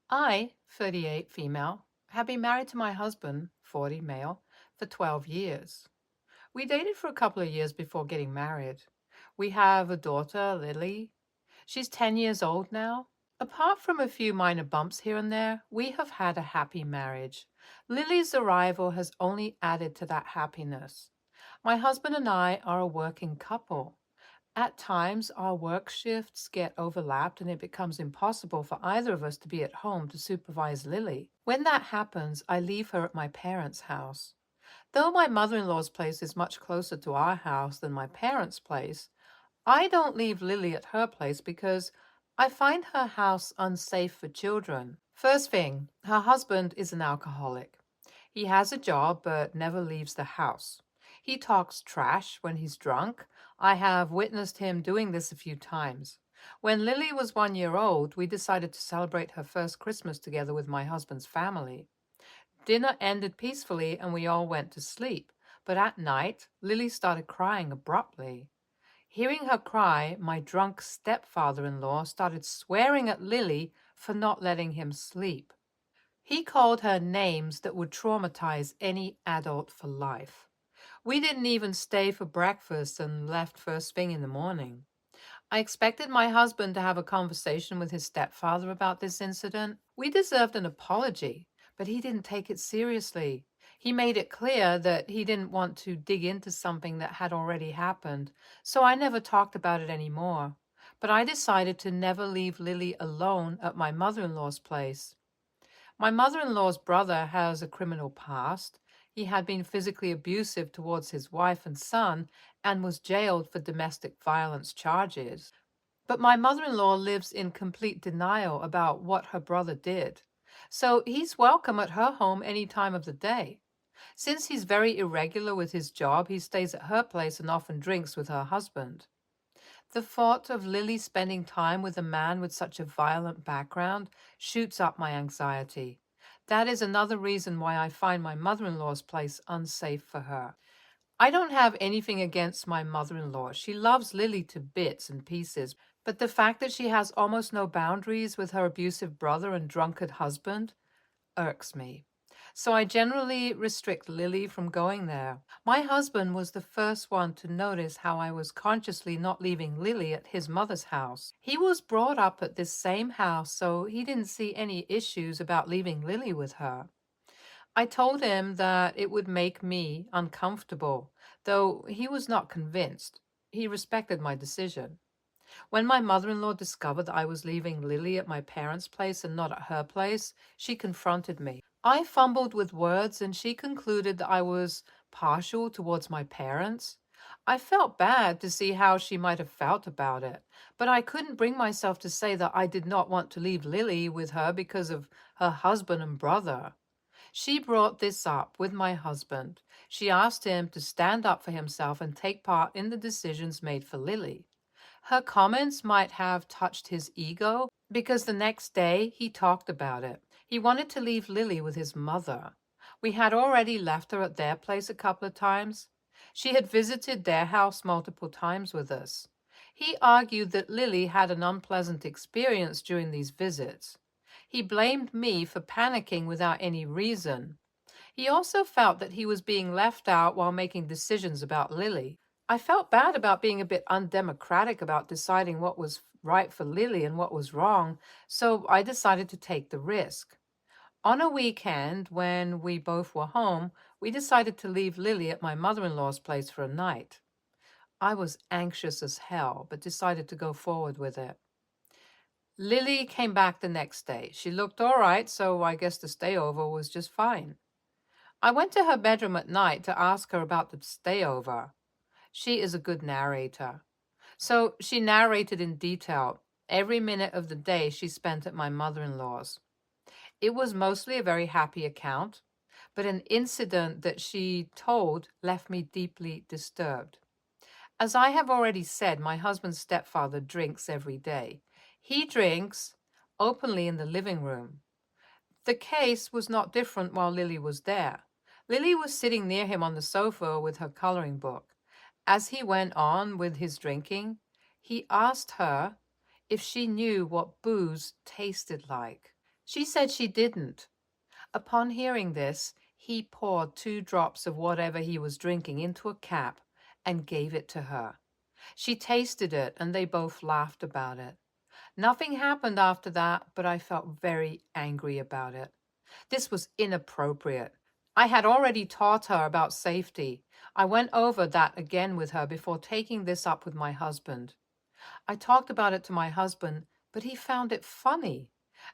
I, 38 female, have been married to my husband, 40 male, for 12 years. We dated for a couple of years before getting married. We have a daughter, Lily. She's 10 years old now. Apart from a few minor bumps here and there, we have had a happy marriage. Lily's arrival has only added to that happiness. My husband and I are a working couple. At times, our work shifts get overlapped and it becomes impossible for either of us to be at home to supervise Lily. When that happens, I leave her at my parents' house. Though my mother-in-law's place is much closer to our house than my parents' place, I don't leave Lily at her place because I find her house unsafe for children. First thing, her husband is an alcoholic. He has a job but never leaves the house. He talks trash when he's drunk. I have witnessed him doing this a few times. When Lily was 1 year old, we decided to celebrate her first Christmas together with my husband's family. Dinner ended peacefully and we all went to sleep. But at night, Lily started crying abruptly. Hearing her cry, my drunk stepfather-in-law started swearing at Lily for not letting him sleep. He called her names that would traumatize any adult for life. We didn't even stay for breakfast and left first thing in the morning. I expected my husband to have a conversation with his stepfather about this incident. We deserved an apology, but he didn't take it seriously. He made it clear that he didn't want to dig into something that had already happened, so I never talked about it anymore. But I decided to never leave Lily alone at my mother-in-law's place. My mother-in-law's brother has a criminal past. He had been physically abusive towards his wife and son and was jailed for domestic violence charges. But my mother-in-law lives in complete denial about what her brother did. So he's welcome at her home any time of the day. Since he's very irregular with his job, he stays at her place and often drinks with her husband. The thought of Lily spending time with a man with such a violent background shoots up my anxiety. That is another reason why I find my mother-in-law's place unsafe for her. I don't have anything against my mother-in-law. She loves Lily to bits and pieces, but the fact that she has almost no boundaries with her abusive brother and drunkard husband irks me. So I generally restrict Lily from going there. My husband was the first one to notice how I was consciously not leaving Lily at his mother's house. He was brought up at this same house, so he didn't see any issues about leaving Lily with her. I told him that it would make me uncomfortable, though he was not convinced. He respected my decision. When my mother-in-law discovered that I was leaving Lily at my parents' place and not at her place, she confronted me. I fumbled with words and she concluded that I was partial towards my parents. I felt bad to see how she might have felt about it, but I couldn't bring myself to say that I did not want to leave Lily with her because of her husband and brother. She brought this up with my husband. She asked him to stand up for himself and take part in the decisions made for Lily. Her comments might have touched his ego because the next day he talked about it. He wanted to leave Lily with his mother. We had already left her at their place a couple of times. She had visited their house multiple times with us. He argued that Lily had an unpleasant experience during these visits. He blamed me for panicking without any reason. He also felt that he was being left out while making decisions about Lily. I felt bad about being a bit undemocratic about deciding what was right for Lily and what was wrong, so I decided to take the risk. On a weekend, when we both were home, we decided to leave Lily at my mother-in-law's place for a night. I was anxious as hell, but decided to go forward with it. Lily came back the next day. She looked all right, so I guess the stayover was just fine. I went to her bedroom at night to ask her about the stayover. She is a good narrator. So she narrated in detail every minute of the day she spent at my mother-in-law's. It was mostly a very happy account, but an incident that she told left me deeply disturbed. As I have already said, my husband's stepfather drinks every day. He drinks openly in the living room. The case was not different while Lily was there. Lily was sitting near him on the sofa with her coloring book. As he went on with his drinking, he asked her if she knew what booze tasted like. She said she didn't. Upon hearing this, he poured 2 drops of whatever he was drinking into a cap and gave it to her. She tasted it, and they both laughed about it. Nothing happened after that, but I felt very angry about it. This was inappropriate. I had already taught her about safety. I went over that again with her before taking this up with my husband. I talked about it to my husband, but he found it funny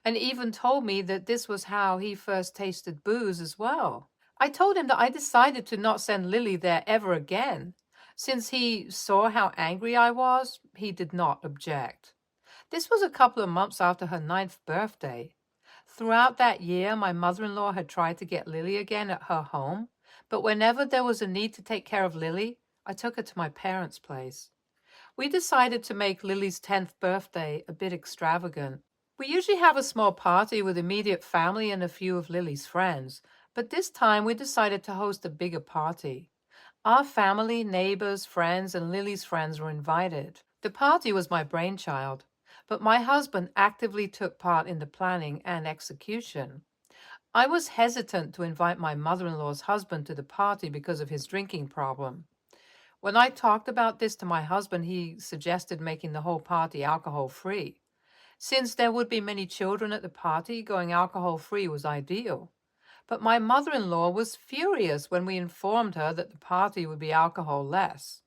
and even told me that this was how he first tasted booze as well. I told him that I decided to not send Lily there ever again. Since he saw how angry I was, he did not object. This was a couple of months after her 9th birthday. Throughout that year, my mother-in-law had tried to get Lily again at her home, but whenever there was a need to take care of Lily, I took her to my parents' place. We decided to make Lily's 10th birthday a bit extravagant. We usually have a small party with immediate family and a few of Lily's friends, but this time we decided to host a bigger party. Our family, neighbors, friends, and Lily's friends were invited. The party was my brainchild, but my husband actively took part in the planning and execution. I was hesitant to invite my mother-in-law's husband to the party because of his drinking problem. When I talked about this to my husband, he suggested making the whole party alcohol-free. Since there would be many children at the party, going alcohol-free was ideal. But my mother-in-law was furious when we informed her that the party would be alcohol-less.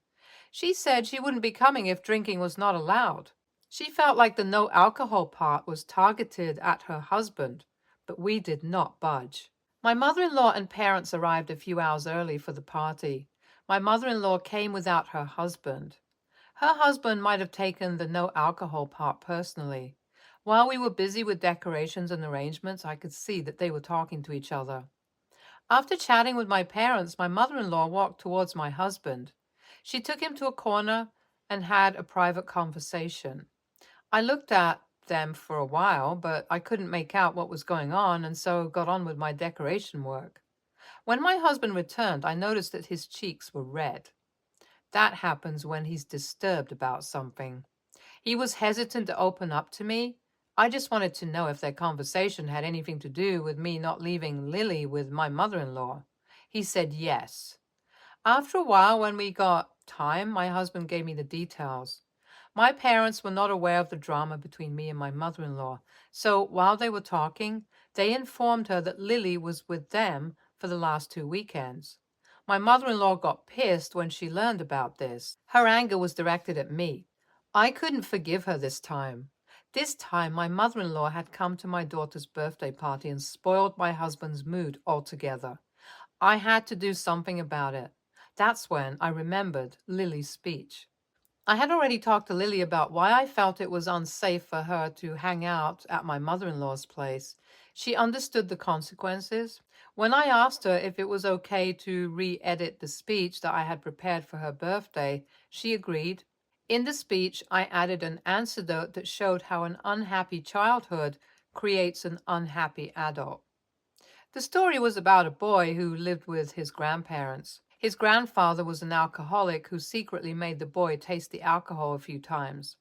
She said she wouldn't be coming if drinking was not allowed. She felt like the no alcohol part was targeted at her husband, but we did not budge. My mother-in-law and parents arrived a few hours early for the party. My mother-in-law came without her husband. Her husband might have taken the no alcohol part personally. While we were busy with decorations and arrangements, I could see that they were talking to each other. After chatting with my parents, my mother-in-law walked towards my husband. She took him to a corner and had a private conversation. I looked at them for a while, but I couldn't make out what was going on, and so got on with my decoration work. When my husband returned, I noticed that his cheeks were red. That happens when he's disturbed about something. He was hesitant to open up to me. I just wanted to know if their conversation had anything to do with me not leaving Lily with my mother-in-law. He said yes. After a while, when we got time, my husband gave me the details. My parents were not aware of the drama between me and my mother-in-law, so while they were talking, they informed her that Lily was with them for the last 2 weekends. My mother-in-law got pissed when she learned about this. Her anger was directed at me. I couldn't forgive her this time. This time, my mother-in-law had come to my daughter's birthday party and spoiled my husband's mood altogether. I had to do something about it. That's when I remembered Lily's speech. I had already talked to Lily about why I felt it was unsafe for her to hang out at my mother-in-law's place. She understood the consequences. When I asked her if it was okay to re-edit the speech that I had prepared for her birthday, she agreed. In the speech, I added an anecdote that showed how an unhappy childhood creates an unhappy adult. The story was about a boy who lived with his grandparents. His grandfather was an alcoholic who secretly made the boy taste the alcohol a few times.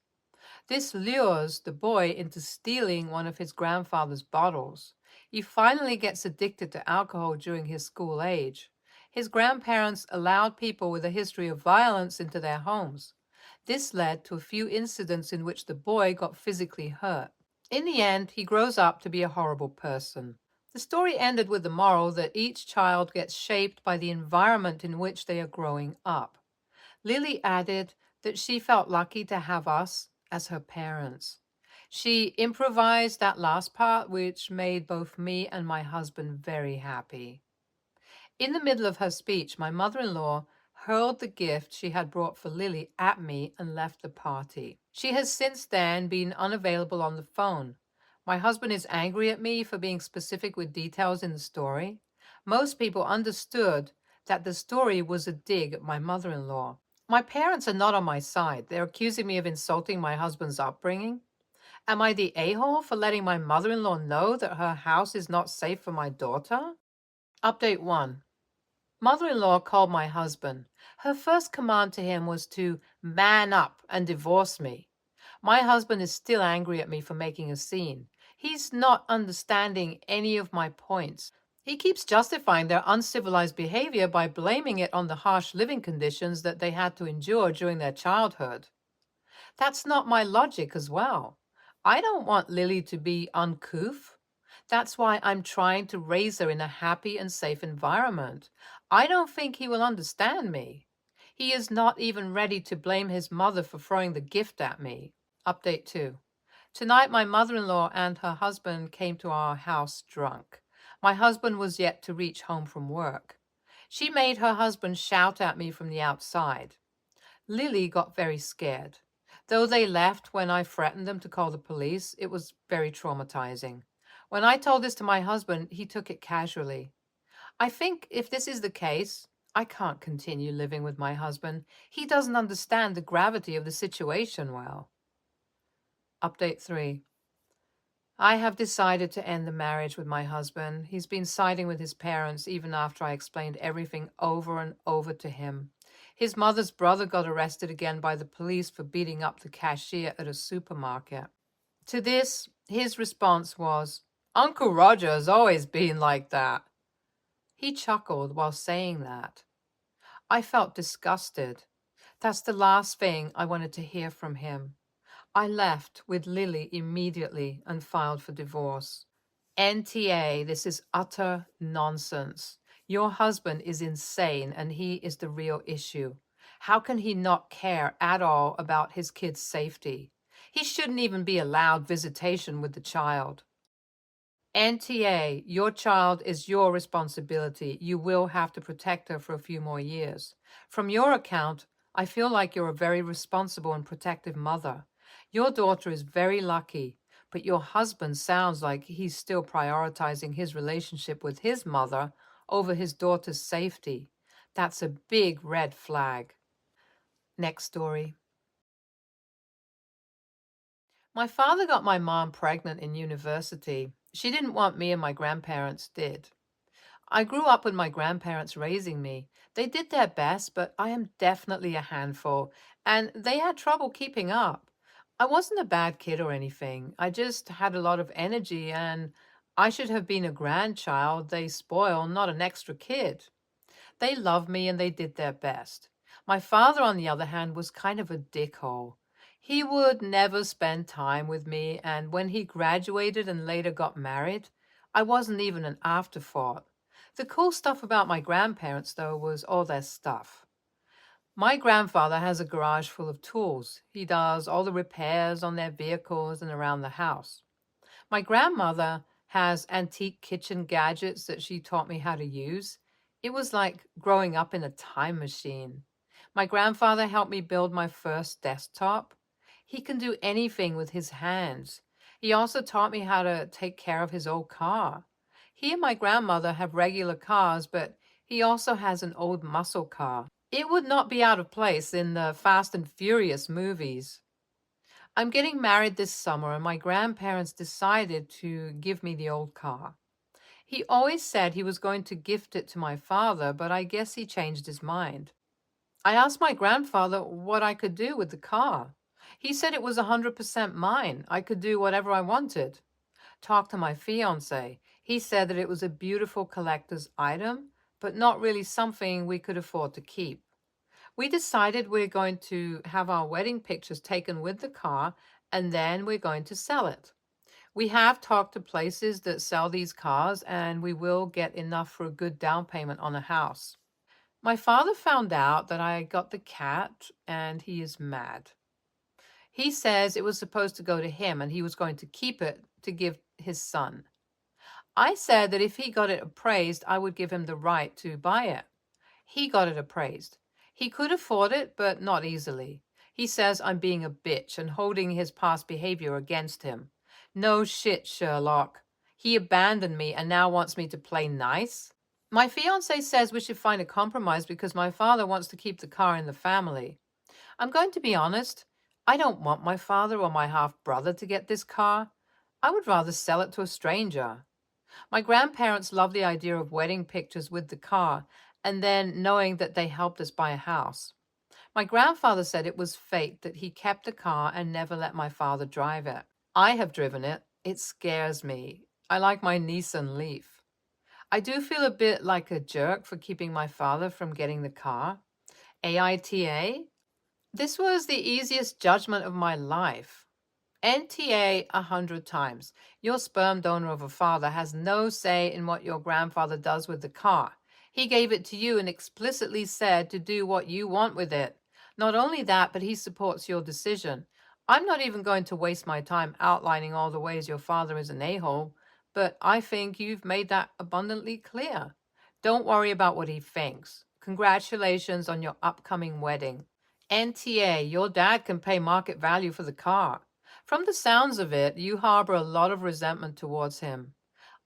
This lures the boy into stealing one of his grandfather's bottles. He finally gets addicted to alcohol during his school age. His grandparents allowed people with a history of violence into their homes. This led to a few incidents in which the boy got physically hurt. In the end, he grows up to be a horrible person. The story ended with the moral that each child gets shaped by the environment in which they are growing up. Lily added that she felt lucky to have us as her parents. She improvised that last part, which made both me and my husband very happy. In the middle of her speech, my mother-in-law hurled the gift she had brought for Lily at me and left the party. She has since then been unavailable on the phone. My husband is angry at me for being specific with details in the story. Most people understood that the story was a dig at my mother-in-law. My parents are not on my side. They're accusing me of insulting my husband's upbringing. Am I the a-hole for letting my mother-in-law know that her house is not safe for my daughter? Update 1. Mother-in-law called my husband. Her first command to him was to man up and divorce me. My husband is still angry at me for making a scene. He's not understanding any of my points. He keeps justifying their uncivilized behavior by blaming it on the harsh living conditions that they had to endure during their childhood. That's not my logic as well. I don't want Lily to be uncouth. That's why I'm trying to raise her in a happy and safe environment. I don't think he will understand me. He is not even ready to blame his mother for throwing the gift at me. Update 2. Tonight, my mother in law and her husband came to our house drunk. My husband was yet to reach home from work. She made her husband shout at me from the outside. Lily got very scared. Though they left when I threatened them to call the police, it was very traumatizing. When I told this to my husband, he took it casually. I think if this is the case, I can't continue living with my husband. He doesn't understand the gravity of the situation well. Update 3. I have decided to end the marriage with my husband. He's been siding with his parents even after I explained everything over and over to him. His mother's brother got arrested again by the police for beating up the cashier at a supermarket. To this, his response was, "Uncle Roger has always been like that." He chuckled while saying that. I felt disgusted. That's the last thing I wanted to hear from him. I left with Lily immediately and filed for divorce. NTA, this is utter nonsense. Your husband is insane and he is the real issue. How can he not care at all about his kid's safety? He shouldn't even be allowed visitation with the child. NTA, your child is your responsibility. You will have to protect her for a few more years. From your account, I feel like you're a very responsible and protective mother. Your daughter is very lucky, but your husband sounds like he's still prioritizing his relationship with his mother over his daughter's safety. That's a big red flag. Next story. My father got my mom pregnant in university. She didn't want me and my grandparents did. I grew up with my grandparents raising me. They did their best, but I am definitely a handful, and they had trouble keeping up. I wasn't a bad kid or anything. I just had a lot of energy, and I should have been a grandchild they spoil, not an extra kid. They loved me and they did their best. My father, on the other hand, was kind of a dickhole. He would never spend time with me, and when he graduated and later got married, I wasn't even an afterthought. The cool stuff about my grandparents, though, was all their stuff. My grandfather has a garage full of tools. He does all the repairs on their vehicles and around the house. My grandmother has antique kitchen gadgets that she taught me how to use. It was like growing up in a time machine. My grandfather helped me build my first desktop. He can do anything with his hands. He also taught me how to take care of his old car. He and my grandmother have regular cars, but he also has an old muscle car. It would not be out of place in the Fast and Furious movies. I'm getting married this summer, and my grandparents decided to give me the old car. He always said he was going to gift it to my father, but I guess he changed his mind. I asked my grandfather what I could do with the car. He said it was 100% mine. I could do whatever I wanted. Talked to my fiance. He said that it was a beautiful collector's item, but not really something we could afford to keep. We decided we're going to have our wedding pictures taken with the car, and then we're going to sell it. We have talked to places that sell these cars, and we will get enough for a good down payment on a house. My father found out that I got the cat, and he is mad. He says it was supposed to go to him, and he was going to keep it to give his son. I said that if he got it appraised, I would give him the right to buy it. He got it appraised. He could afford it, but not easily. He says I'm being a bitch and holding his past behavior against him. No shit, Sherlock. He abandoned me and now wants me to play nice? My fiance says we should find a compromise because my father wants to keep the car in the family. I'm going to be honest. I don't want my father or my half-brother to get this car. I would rather sell it to a stranger. My grandparents love the idea of wedding pictures with the car and then knowing that they helped us buy a house. My grandfather said it was fate that he kept the car and never let my father drive it. I have driven it. It scares me. I like my Nissan Leaf. I do feel a bit like a jerk for keeping my father from getting the car. AITA? This was the easiest judgment of my life. NTA 100 times. Your sperm donor of a father has no say in what your grandfather does with the car. He gave it to you and explicitly said to do what you want with it. Not only that, but he supports your decision. I'm not even going to waste my time outlining all the ways your father is an a-hole, but I think you've made that abundantly clear. Don't worry about what he thinks. Congratulations on your upcoming wedding. NTA, your dad can pay market value for the car. From the sounds of it, you harbor a lot of resentment towards him.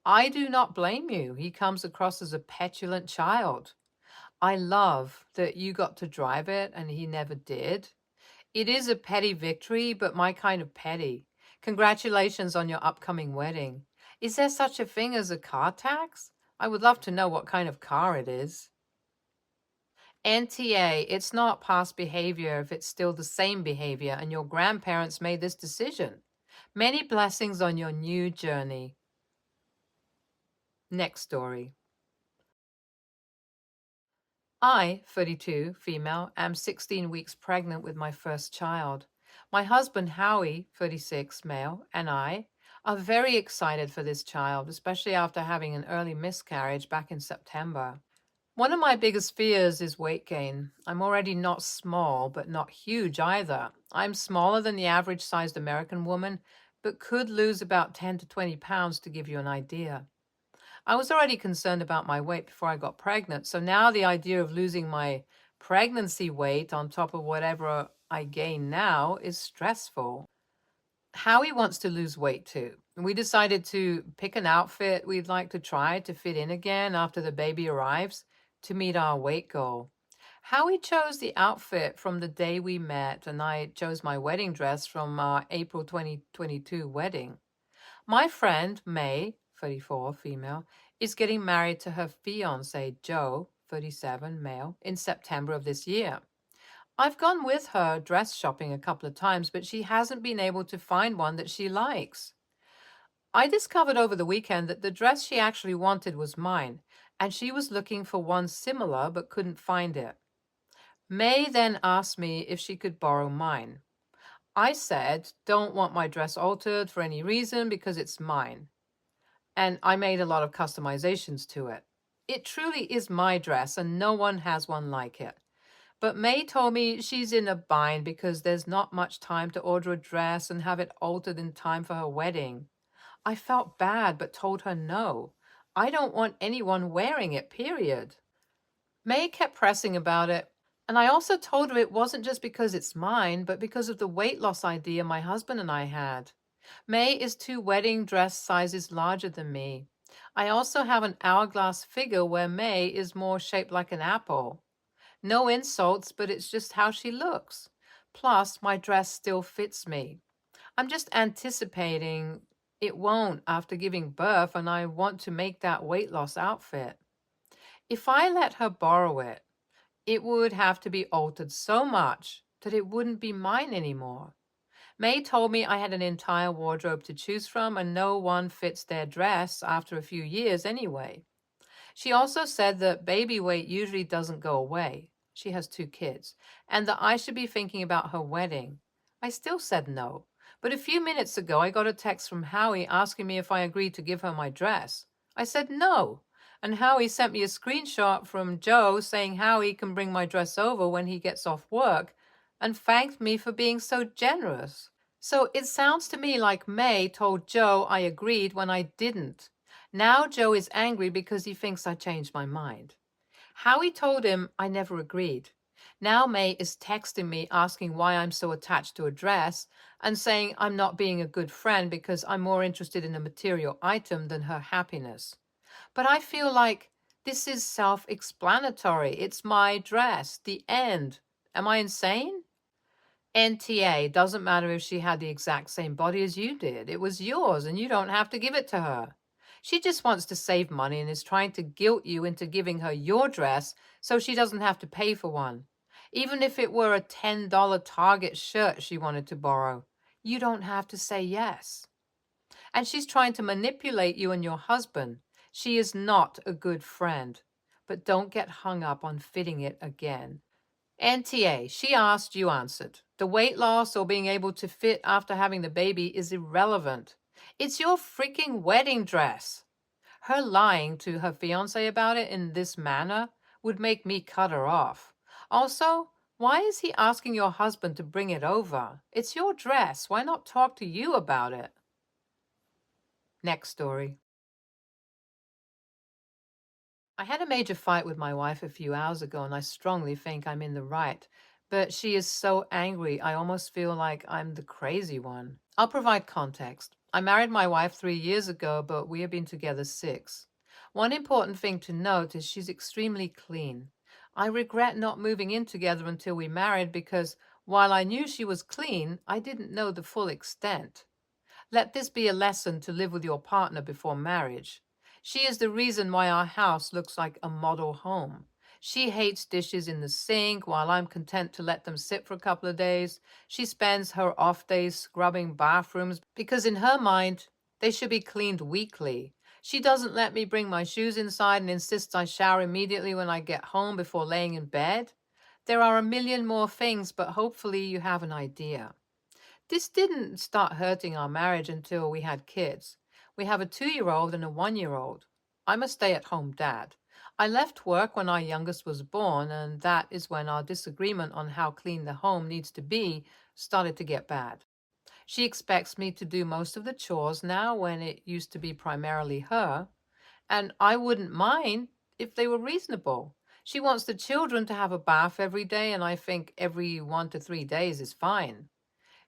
I do not blame you. He comes across as a petulant child. I love that you got to drive it and he never did. It is a petty victory, but my kind of petty. Congratulations on your upcoming wedding. Is there such a thing as a car tax? I would love to know what kind of car it is. NTA, it's not past behavior if it's still the same behavior and your grandparents made this decision. Many blessings on your new journey. Next story. I, 32, female, am 16 weeks pregnant with my first child. My husband, Howie, 36, male, and I are very excited for this child, especially after having an early miscarriage back in September. One of my biggest fears is weight gain. I'm already not small, but not huge either. I'm smaller than the average sized American woman, but could lose about 10 to 20 pounds to give you an idea. I was already concerned about my weight before I got pregnant, so now the idea of losing my pregnancy weight on top of whatever I gain now is stressful. Howie wants to lose weight too. We decided to pick an outfit we'd like to try to fit in again after the baby arrives to meet our weight goal. Howie chose the outfit from the day we met, and I chose my wedding dress from our April 2022 wedding. My friend, May, 34, female, is getting married to her fiance, Joe, 37, male, in September of this year. I've gone with her dress shopping a couple of times, but she hasn't been able to find one that she likes. I discovered over the weekend that the dress she actually wanted was mine, and she was looking for one similar but couldn't find it. May then asked me if she could borrow mine. I said, don't want my dress altered for any reason because it's mine. And I made a lot of customizations to it. It truly is my dress and no one has one like it. But May told me she's in a bind because there's not much time to order a dress and have it altered in time for her wedding. I felt bad but told her no. I don't want anyone wearing it, period. May kept pressing about it, and I also told her it wasn't just because it's mine, but because of the weight loss idea my husband and I had. May is 2 wedding dress sizes larger than me. I also have an hourglass figure where May is more shaped like an apple. No insults, but it's just how she looks. Plus, my dress still fits me. I'm just anticipating it won't after giving birth, and I want to make that weight loss outfit. If I let her borrow it, it would have to be altered so much that it wouldn't be mine anymore. May told me I had an entire wardrobe to choose from and no one fits their dress after a few years anyway. She also said that baby weight usually doesn't go away. She has 2 kids, and that I should be thinking about her wedding. I still said no, but a few minutes ago I got a text from Howie asking me if I agreed to give her my dress. I said no, and Howie sent me a screenshot from Joe saying Howie can bring my dress over when he gets off work and thanked me for being so generous. So it sounds to me like May told Joe I agreed when I didn't. Now Joe is angry because he thinks I changed my mind. Howie told him I never agreed. Now May is texting me asking why I'm so attached to a dress and saying I'm not being a good friend because I'm more interested in a material item than her happiness. But I feel like this is self-explanatory. It's my dress. The end. Am I insane? NTA, doesn't matter if she had the exact same body as you did. It was yours and you don't have to give it to her. She just wants to save money and is trying to guilt you into giving her your dress so she doesn't have to pay for one. Even if it were a $10 Target shirt she wanted to borrow, you don't have to say yes. And she's trying to manipulate you and your husband. She is not a good friend. But don't get hung up on fitting it again. NTA, she asked, you answered. The weight loss or being able to fit after having the baby is irrelevant. It's your freaking wedding dress. Her lying to her fiance about it in this manner would make me cut her off. Also, why is he asking your husband to bring it over? It's your dress. Why not talk to you about it? Next story. I had a major fight with my wife a few hours ago, and I strongly think I'm in the right. But she is so angry, I almost feel like I'm the crazy one. I'll provide context. I married my wife 3 years ago, but we have been together 6. One important thing to note is she's extremely clean. I regret not moving in together until we married because while I knew she was clean, I didn't know the full extent. Let this be a lesson to live with your partner before marriage. She is the reason why our house looks like a model home. She hates dishes in the sink while I'm content to let them sit for a couple of days. She spends her off days scrubbing bathrooms because in her mind, they should be cleaned weekly. She doesn't let me bring my shoes inside and insists I shower immediately when I get home before laying in bed. There are a million more things, but hopefully you have an idea. This didn't start hurting our marriage until we had kids. We have a 2-year-old and a 1-year-old. I'm a stay-at-home dad. I left work when our youngest was born, and that is when our disagreement on how clean the home needs to be started to get bad. She expects me to do most of the chores now when it used to be primarily her, and I wouldn't mind if they were reasonable. She wants the children to have a bath every day, and I think every 1 to 3 days is fine.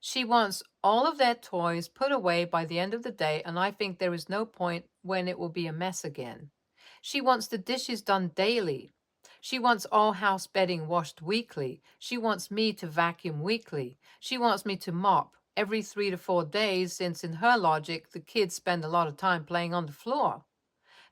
She wants all of their toys put away by the end of the day, and I think there is no point when it will be a mess again. She wants the dishes done daily. She wants all house bedding washed weekly. She wants me to vacuum weekly. She wants me to mop every 3 to 4 days, since in her logic, the kids spend a lot of time playing on the floor.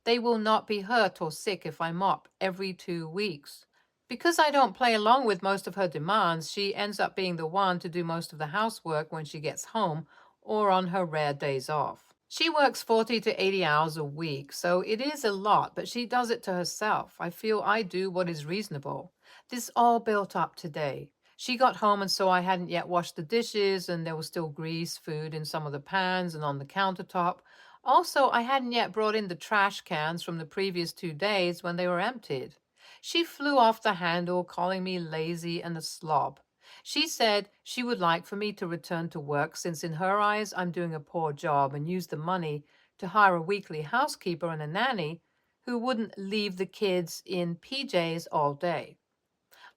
They will not be hurt or sick if I mop every 2 weeks. Because I don't play along with most of her demands, she ends up being the one to do most of the housework when she gets home or on her rare days off. She works 40 to 80 hours a week, so it is a lot, but she does it to herself. I feel I do what is reasonable. This all built up today. She got home and saw I hadn't yet washed the dishes, and there was still grease, food in some of the pans and on the countertop. Also, I hadn't yet brought in the trash cans from the previous 2 days when they were emptied. She flew off the handle, calling me lazy and a slob. She said she would like for me to return to work since in her eyes I'm doing a poor job, and use the money to hire a weekly housekeeper and a nanny who wouldn't leave the kids in PJs all day.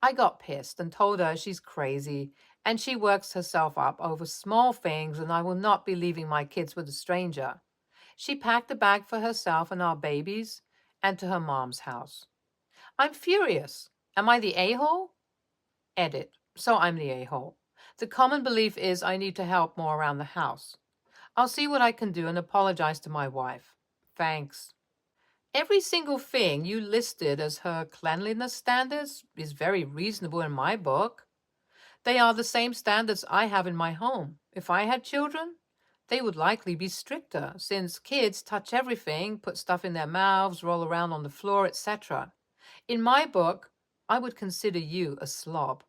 I got pissed and told her she's crazy and she works herself up over small things, and I will not be leaving my kids with a stranger. She packed a bag for herself and our babies and to her mom's house. I'm furious. Am I the a-hole? Edit. So I'm the a-hole. The common belief is I need to help more around the house. I'll see what I can do and apologize to my wife. Thanks. Every single thing you listed as her cleanliness standards is very reasonable in my book. They are the same standards I have in my home. If I had children, they would likely be stricter, since kids touch everything, put stuff in their mouths, roll around on the floor, etc. In my book, I would consider you a slob.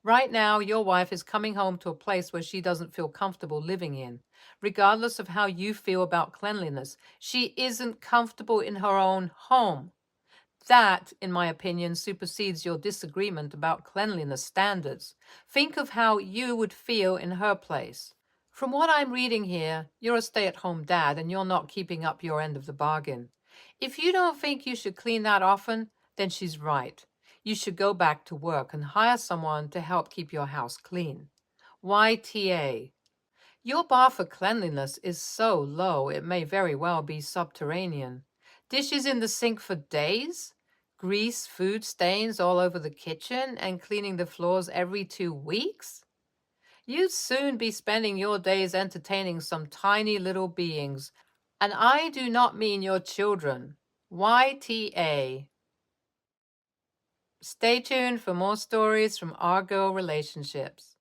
Right now, your wife is coming home to a place where she doesn't feel comfortable living in. Regardless of how you feel about cleanliness, she isn't comfortable in her own home. That, in my opinion, supersedes your disagreement about cleanliness standards. Think of how you would feel in her place. From what I'm reading here, you're a stay-at-home dad and you're not keeping up your end of the bargain. If you don't think you should clean that often, then she's right. You should go back to work and hire someone to help keep your house clean. YTA. Your bar for cleanliness is so low it may very well be subterranean. Dishes in the sink for days? Grease, food stains all over the kitchen, and cleaning the floors every 2 weeks? You'd soon be spending your days entertaining some tiny little beings, and I do not mean your children. YTA. Stay tuned for more stories from our girl relationships.